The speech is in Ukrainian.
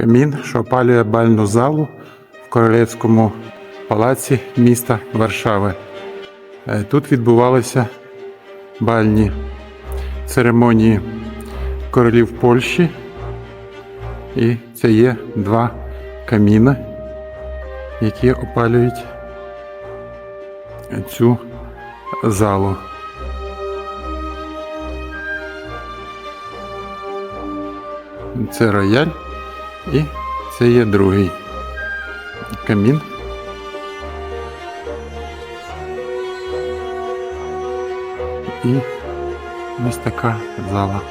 камін, що опалює бальну залу в Королевському палаці міста Варшави. Тут відбувалися бальні церемонії королів Польщі. І це є два каміни, які опалюють цю залу. Це рояль і це є другий камін. І ось така зала.